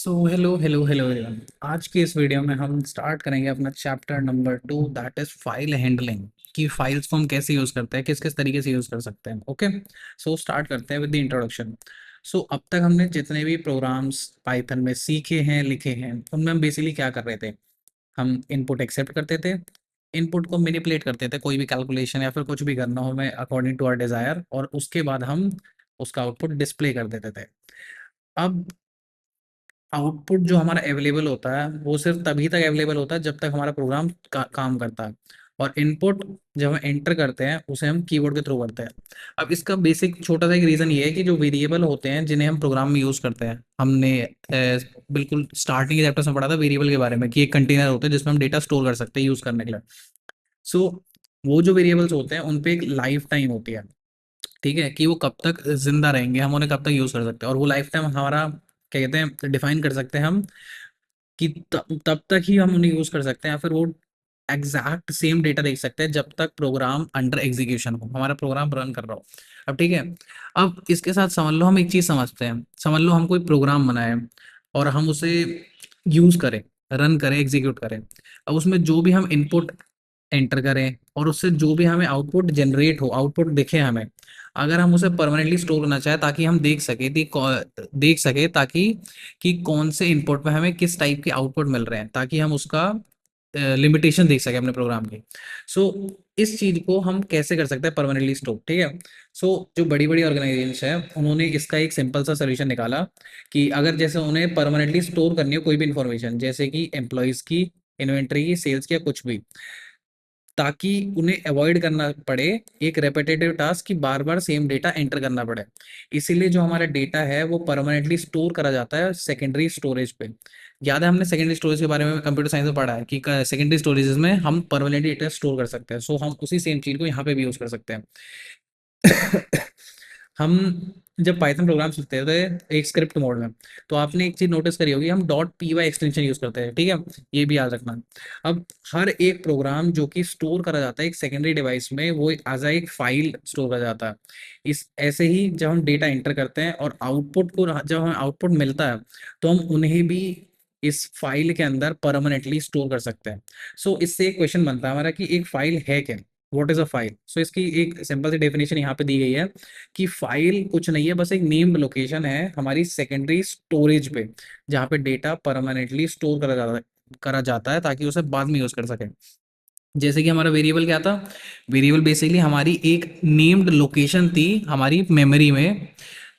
So hello hello hello everyone. आज की इस वीडियो में हम स्टार्ट करेंगे अपना chapter number 2, that is file handling. कि फाइल्स को हम कैसे यूज़ करते हैं, किस किस तरीके से यूज़ कर सकते हैं। ओके, सो स्टार्ट करते हैं विद द इंट्रोडक्शन। सो अब तक हमने जितने भी प्रोग्राम्स पाइथन में सीखे हैं, लिखे हैं, उनमें हम बेसिकली क्या कर रहे थे। हम इनपुट एक्सेप्ट करते थे, इनपुट को मैनिपुलेट करते थे, कोई भी कैलकुलेशन या फिर कुछ भी करना हो हमें अकॉर्डिंग टू आवर डिज़ायर, और उसके बाद हम उसका आउटपुट डिस्प्ले कर देते थे। अब आउटपुट जो हमारा अवेलेबल होता है वो सिर्फ तभी तक अवेलेबल होता है जब तक हमारा प्रोग्राम काम करता है। और इनपुट जब हम एंटर करते हैं उसे हम कीबोर्ड के थ्रू करते हैं। अब इसका बेसिक छोटा सा एक रीज़न ये है कि जो वेरिएबल होते हैं जिन्हें हम प्रोग्राम में यूज़ करते हैं, हमने बिल्कुल स्टार्टिंग के चैप्टर्स में पढ़ा था वेरिएबल के बारे में कि एक कंटेनर होते हैं जिसमें हम डेटा स्टोर कर सकते हैं यूज़ करने के लिए। सो वो जो वेरिएबल्स होते हैं उन पे एक लाइफ टाइम होती है। ठीक है, कि वो कब तक जिंदा रहेंगे, हम उन्हें कब तक यूज कर सकते हैं, और वो लाइफ टाइम हमारा क्या कहते हैं डिफाइन कर सकते हैं हम कि तब तक ही हम उन्हें यूज कर सकते हैं, या फिर वो एग्जैक्ट सेम डेटा देख सकते हैं जब तक प्रोग्राम अंडर एग्जीक्यूशन हो, हमारा प्रोग्राम रन कर रहा हो। अब ठीक है, अब इसके साथ समझ लो हम एक चीज समझते हैं। समझ लो हम कोई प्रोग्राम बनाए और हम उसे यूज करें, रन करें, एग्जीक्यूट करें। अब उसमें जो भी हम इनपुट एंटर करें और उससे जो भी हमें आउटपुट जनरेट हो, आउटपुट दिखे हमें, अगर हम उसे परमानेंटली स्टोर करना चाहें ताकि हम देख सके ताकि कि कौन से इनपुट में हमें किस टाइप के आउटपुट मिल रहे हैं, ताकि हम उसका लिमिटेशन देख सके अपने प्रोग्राम की। सो इस चीज को हम कैसे कर सकते हैं परमानेंटली स्टोर। ठीक है, सो जो बड़ी बड़ी ऑर्गेनाइजेशन है उन्होंने इसका एक सिंपल सा सोल्यूशन निकाला कि अगर जैसे उन्हें परमानेंटली स्टोर करनी हो कोई भी इंफॉर्मेशन, जैसे कि एम्प्लॉयज की, इन्वेंट्री की, सेल्स की, या कुछ भी, ताकि उन्हें अवॉइड करना पड़े एक रेपिटेटिव टास्क कि बार बार सेम डेटा एंटर करना पड़े। इसीलिए जो हमारा डेटा है वो परमानेंटली स्टोर करा जाता है सेकेंडरी स्टोरेज पे। याद है हमने सेकेंडरी स्टोरेज के बारे में कंप्यूटर साइंस में पढ़ा है कि सेकेंडरी स्टोरेजेस में हम परमानेंटली डेटा स्टोर कर सकते हैं। सो हम उसी सेम चीज को यहाँ पे भी यूज कर सकते हैं। हम जब पाइथन प्रोग्राम लिखते थे एक स्क्रिप्ट मोड में, तो आपने एक चीज नोटिस करी होगी, हम dot P Y extension use करते हैं। ठीक है, ये भी याद रखना। अब हर एक प्रोग्राम जो कि स्टोर करा जाता है एक सेकेंडरी डिवाइस में, वो एज अ एक फाइल स्टोर करा जाता है। इस ऐसे ही जब हम डेटा एंटर करते हैं और आउटपुट को, जब हमें आउटपुट मिलता है, तो हम उन्हें भी इस फाइल के अंदर परमानेंटली स्टोर कर सकते हैं। सो इससे एक क्वेश्चन बनता है हमारा कि एक फाइल है क्या, व्हाट इज अ फाइल। सो इसकी एक सिंपल सी डेफिनेशन यहाँ पे दी गई है कि फाइल कुछ नहीं है, बस एक नेम्ड लोकेशन है हमारी सेकेंडरी स्टोरेज पे, जहाँ पे डेटा परमानेंटली स्टोर करा जाता है ताकि उसे बाद में यूज कर सके। जैसे कि हमारा वेरिएबल क्या था, वेरिएबल बेसिकली हमारी एक नेम्ड लोकेशन थी हमारी मेमोरी में,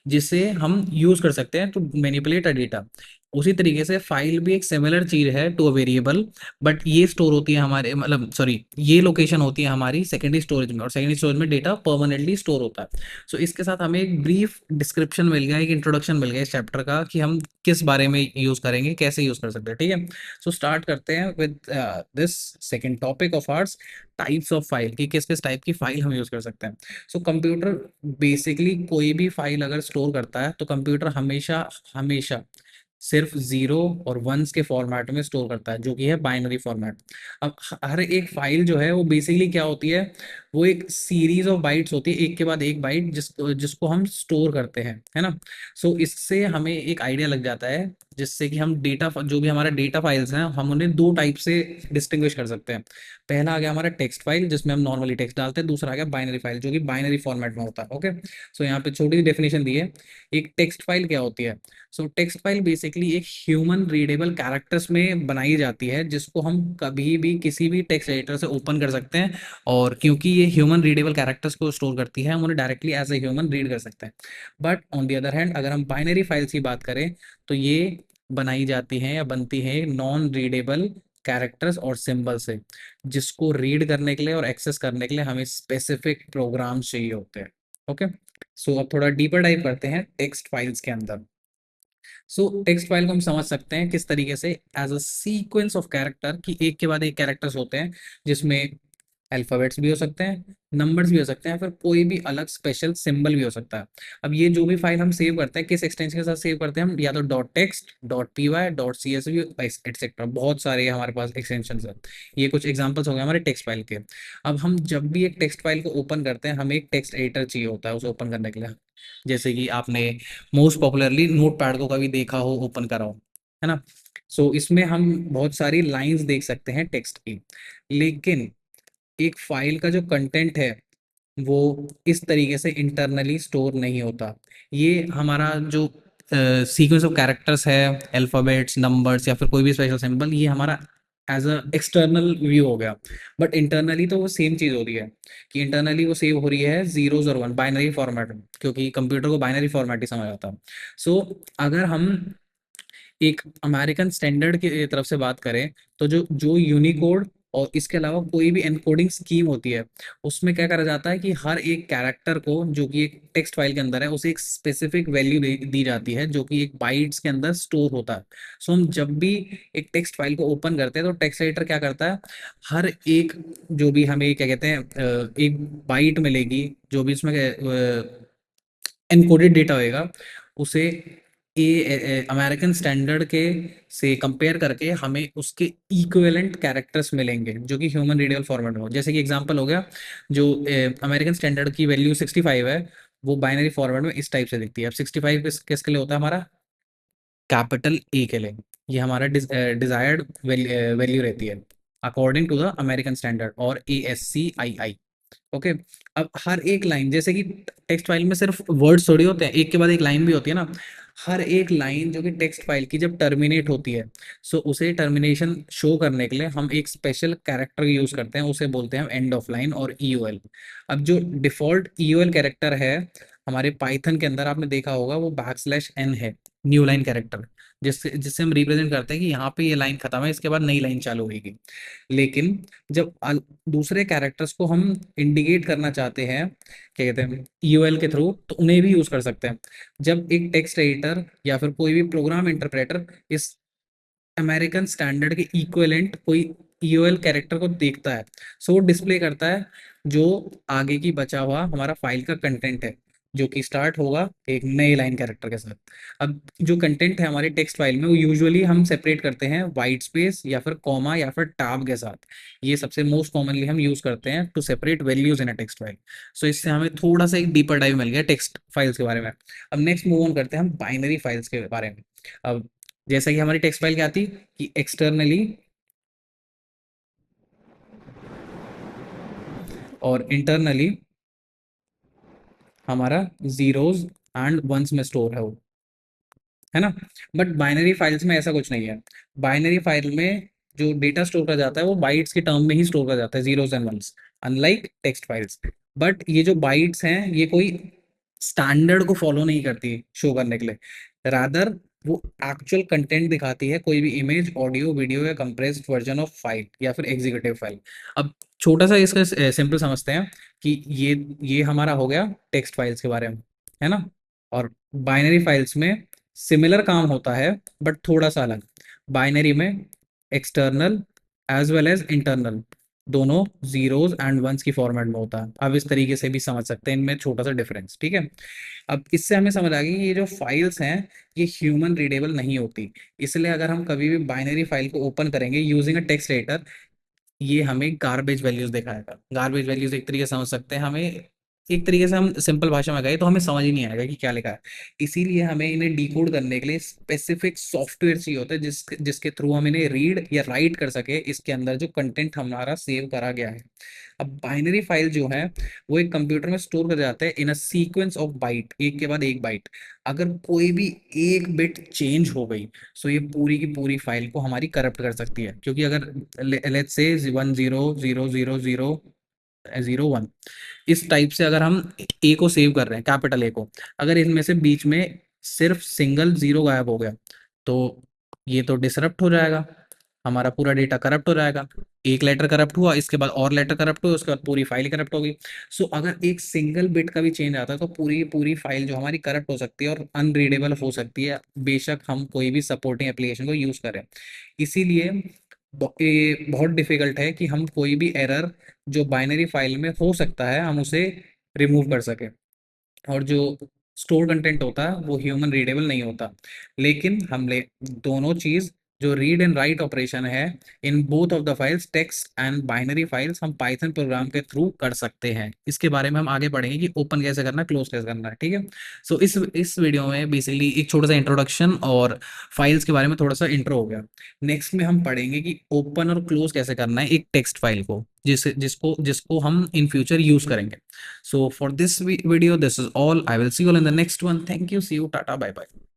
जिसे हम यूज कर सकते हैं टू मैनिपुलेट अ डेटा। उसी तरीके से फाइल भी एक सिमिलर चीज है टू अ वेरिएबल, बट ये स्टोर होती है हमारे, मतलब सॉरी, ये लोकेशन होती है हमारी सेकेंडरी स्टोरेज में, और सेकेंडरी स्टोरेज में डेटा परमानेंटली स्टोर होता है। सो इसके साथ हमें एक ब्रीफ डिस्क्रिप्शन मिल गया, एक इंट्रोडक्शन मिल गया इस चैप्टर का कि हम किस बारे में यूज करेंगे, कैसे यूज कर सकते हैं। ठीक है, सो स्टार्ट करते हैं with this second topic of arts, types of file, कि किस किस टाइप की फाइल हम यूज कर सकते हैं। सो कंप्यूटर बेसिकली कोई भी फाइल अगर स्टोर करता है तो कंप्यूटर हमेशा हमेशा सिर्फ जीरो और वंस के फॉर्मेट में स्टोर करता है, जो कि है बाइनरी फॉर्मेट। अब हर एक फाइल जो है वो बेसिकली क्या होती है, वो एक सीरीज ऑफ बाइट्स होती है, एक के बाद एक बाइट, जिसको हम स्टोर करते हैं, है ना। सो इससे हमें एक आइडिया लग जाता है, जिससे कि हम डेटा, जो भी हमारा डेटा फाइल्स हैं, हम उन्हें दो टाइप से डिस्टिंग्विश कर सकते हैं। पहला आ गया हमारा टेक्स्ट फाइल, जिसमें हम नॉर्मली टेक्स्ट डालते हैं। दूसरा आ गया बाइनरी फाइल, जो कि बाइनरी फॉर्मेट में होता है। ओके, सो यहाँ पे छोटी सी डेफिनेशन दी है। एक टेक्स्ट फाइल क्या होती है। सो टेक्स्ट फाइल बेसिकली एक ह्यूमन रीडेबल कैरेक्टर्स में बनाई जाती है, जिसको हम कभी भी किसी भी टेक्स्ट एडिटर से ओपन कर सकते हैं। और क्योंकि ये ह्यूमन रीडेबल कैरेक्टर्स को स्टोर करती है, हम उन्हें directly as a human read कर सकते हैं। But on the other hand अगर हम बाइनरी फाइल्स की बात करें, तो ये बनाई जाती हैं या बनती हैं नॉन रीडेबल कैरेक्टर्स और सिंबल से, जिसको रीड करने के लिए और एक्सेस करने के लिए हमें स्पेसिफिक प्रोग्राम चाहिए होते हैं। ओके, सो अब थोड़ा डीपर डाइव करते हैं टेक्स्ट फाइल्स के अंदर। सो टेक्स्ट फाइल को हम समझ सकते हैं किस तरीके से, as a sequence of character, कि एक के बाद एक कैरेक्टर्स होते हैं, जिसमें अल्फाबेट्स भी हो सकते हैं, नंबर्स भी हो सकते हैं, फिर कोई भी अलग स्पेशल सिंबल भी हो सकता है। अब ये जो भी फाइल हम सेव करते हैं, किस एक्सटेंशन के साथ सेव करते हैं हम, या तो dot text, dot P Y, dot C S V, etcetera, बहुत सारे हमारे पास एक्सटेंशन है। ये कुछ एग्जांपल्स हो गए हमारे टेक्स्ट फाइल के। अब हम जब भी एक टेक्स्ट फाइल को ओपन करते हैं, हमें एक टेक्स्ट एडिटर चाहिए होता है उसे ओपन करने के लिए। जैसे कि आपने मोस्ट पॉपुलरली नोट पैड को कभी देखा हो, ओपन करा हो, है ना। सो इसमें हम बहुत सारी लाइंस देख सकते हैं टेक्स्ट की, लेकिन एक फाइल का जो कंटेंट है वो इस तरीके से इंटरनली स्टोर नहीं होता। ये हमारा जो सीक्वेंस ऑफ कैरेक्टर्स है, अल्फ़ाबेट्स, नंबर्स या फिर कोई भी स्पेशल सिंबल, ये हमारा एज अ एक्सटर्नल व्यू हो गया। बट इंटरनली तो वो सेम चीज़ हो रही है, कि इंटरनली वो सेव हो रही है जीरोज और वन बाइनरी फॉर्मेट में, क्योंकि कंप्यूटर को बाइनरी फॉर्मेट ही समझ आता है। सो अगर हम एक अमेरिकन स्टैंडर्ड की तरफ से बात करें, तो जो जो यूनिकोड और इसके अलावा कोई भी एनकोडिंग स्कीम होती है, उसमें क्या करा जाता है कि हर एक कैरेक्टर को जो कि एक टेक्स्ट फाइल के अंदर है, उसे एक स्पेसिफिक वैल्यू दी जाती है जो कि एक बाइट्स के अंदर स्टोर होता है। सो हम जब भी एक टेक्स्ट फाइल को ओपन करते हैं तो टेक्स्ट एडिटर क्या करता है, हर एक जो भी हमें क्या कहते हैं एक बाइट मिलेगी, जो भी उसमें एनकोडेड डेटा होएगा, उसे ए अमेरिकन स्टैंडर्ड के से कंपेयर करके हमें उसके इक्विवेलेंट कैरेक्टर्स मिलेंगे जो कि ह्यूमन रीडेबल फॉर्मेट में हो। जैसे कि एग्जांपल हो गया, जो अमेरिकन स्टैंडर्ड की वैल्यू 65 है, वो बाइनरी फॉर्मेट में इस टाइप से दिखती है। अब 65 किसके लिए होता है हमारा, कैपिटल ए के लिए। ये हमारा डिजायर्ड वैल्यू रहती है according to the American standard और ASCII। ओके। अब हर एक लाइन, जैसे कि टेक्स्ट फाइल में सिर्फ वर्ड्स थोड़ी होते हैं, एक के बाद एक लाइन भी होती है ना। हर एक लाइन जो कि टेक्स्ट फाइल की जब टर्मिनेट होती है, सो उसे टर्मिनेशन शो करने के लिए हम एक स्पेशल कैरेक्टर यूज करते हैं, उसे बोलते हैं एंड ऑफ लाइन और EOL। अब जो डिफॉल्ट EOL कैरेक्टर है हमारे पाइथन के अंदर, आपने देखा होगा, वो \n है, न्यू लाइन कैरेक्टर, जिससे जिससे हम रिप्रेजेंट करते हैं कि यहाँ पे ये लाइन खत्म है, इसके बाद नई लाइन चालू होगी। लेकिन जब दूसरे कैरेक्टर्स को हम इंडिकेट करना चाहते हैं, क्या कहते हैं, EOL के थ्रू, तो उन्हें भी यूज कर सकते हैं। जब एक टेक्स्ट एडिटर या फिर कोई भी प्रोग्राम इंटरप्रेटर इस अमेरिकन स्टैंडर्ड के इक्विवेलेंट कोई EOL कैरेक्टर को देखता है, सो वो डिस्प्ले करता है जो आगे की बचा हुआ हमारा फाइल का कंटेंट है, जो कि स्टार्ट होगा एक नए लाइन कैरेक्टर के साथ। अब जो कंटेंट है हमारे टेक्स्ट फाइल में, वो यूजुअली हम सेपरेट करते हैं वाइट स्पेस या फिर कॉमा या फिर टैब के साथ। ये सबसे मोस्ट कॉमनली हम यूज करते हैं to separate values in a text file. So इससे हमें थोड़ा सा एक डीपर डाइव मिल गया टेक्स्ट फाइल्स के बारे में। अब नेक्स्ट मूव ऑन करते हैं हम बाइनरी फाइल्स के बारे में। अब जैसा कि हमारी टेक्स्ट फाइल क्या आती कि एक्सटर्नली और इंटरनली हमारा जीरोज एंड वंस में स्टोर है वो, है ना। बट बाइनरी फाइल्स में ऐसा कुछ नहीं है। बाइनरी फाइल में जो डेटा स्टोर करा जाता है वो बाइट्स के टर्म में ही स्टोर करा जाता है, zeros and ones, unlike text files. But ये जो बाइट्स हैं ये कोई स्टैंडर्ड को फॉलो नहीं करती शो करने के लिए, रादर वो एक्चुअल कंटेंट दिखाती है, कोई भी इमेज, ऑडियो, वीडियो या कंप्रेस्ड वर्जन ऑफ फाइल या फिर एग्जीक्यूटिव फाइल। अब छोटा सा इसका सिंपल समझते हैं कि ये हमारा हो गया टेक्स्ट फाइल्स के बारे में, है ना। और बाइनरी फाइल्स में सिमिलर काम होता है बट थोड़ा सा अलग। बाइनरी में external as well as internal दोनों जीरोज एंड वंस की फॉर्मेट में होता है। अब इस तरीके से भी समझ सकते हैं इनमें छोटा सा डिफरेंस, ठीक है। अब इससे हमें समझ आ गई कि ये जो फाइल्स हैं ये ह्यूमन रीडेबल नहीं होती, इसलिए अगर हम कभी भी बाइनरी फाइल को ओपन करेंगे यूजिंग अ टेक्स्ट एडिटर, ये हमें गार्बेज वैल्यूज दिखाएगा। गार्बेज वैल्यूज एक तरीके से समझ सकते हैं, हमें एक तरीके से हम सिंपल भाषा में गए तो हमें समझ ही नहीं आएगा कि क्या लिखा है। इसीलिए हमें इन्हें डिकोड करने के लिए स्पेसिफिक सॉफ्टवेयर चाहिए होता है जिसके थ्रू हम इन्हें रीड या राइट कर सके, इसके अंदर जो कंटेंट हमारा सेव करा गया है। अब बाइनरी फाइल जो है वो एक कंप्यूटर में स्टोर कर जाते हैं इन अ सीक्वेंस ऑफ बाइट, एक के बाद एक बाइट। अगर कोई भी एक बिट चेंज हो गई, सो ये पूरी की पूरी फाइल को हमारी करप्ट कर सकती है, क्योंकि अगर लेट्स से 100001 इस टाइप से अगर हम ए को सेव कर रहे हैं, कैपिटल ए को, अगर इनमें से बीच में सिर्फ सिंगल जीरो गायब हो गया, तो ये तो डिसरप्ट हो जाएगा, हमारा पूरा डेटा करप्ट हो जाएगा। एक लेटर करप्ट हुआ, इसके बाद और लेटर करप्ट हुआ, उसके बाद पूरी फाइल करप्ट होगी। सो अगर एक सिंगल बिट का भी चेंज आता है तो पूरी पूरी फाइल जो हमारी करप्ट हो सकती है और अनरीडेबल हो सकती है, बेशक हम कोई भी सपोर्टिंग एप्लीकेशन को यूज करें। इसीलिए ये बहुत डिफिकल्ट है कि हम कोई भी एरर जो बाइनरी फाइल में हो सकता है हम उसे रिमूव कर सके। और जो स्टोर कंटेंट होता है वो ह्यूमन रीडेबल नहीं होता। लेकिन हम ले दोनों चीज जो रीड एंड राइट ऑपरेशन है in both of the files, text and binary files, हम पाइथन प्रोग्राम के थ्रू कर सकते हैं। इसके बारे में हम आगे पढ़ेंगे कि ओपन कैसे करना है, क्लोज कैसे करना है, ठीक है। सो इस वीडियो में बेसिकली एक छोटा सा इंट्रोडक्शन और फाइल्स के बारे में थोड़ा सा इंट्रो हो गया। नेक्स्ट में हम पढ़ेंगे कि ओपन और क्लोज कैसे करना है एक टेक्स्ट फाइल को, जिसको जिसको हम इन फ्यूचर यूज करेंगे। So for this video this is all, I will see you in the next one. Thank you, see you, tata, bye bye.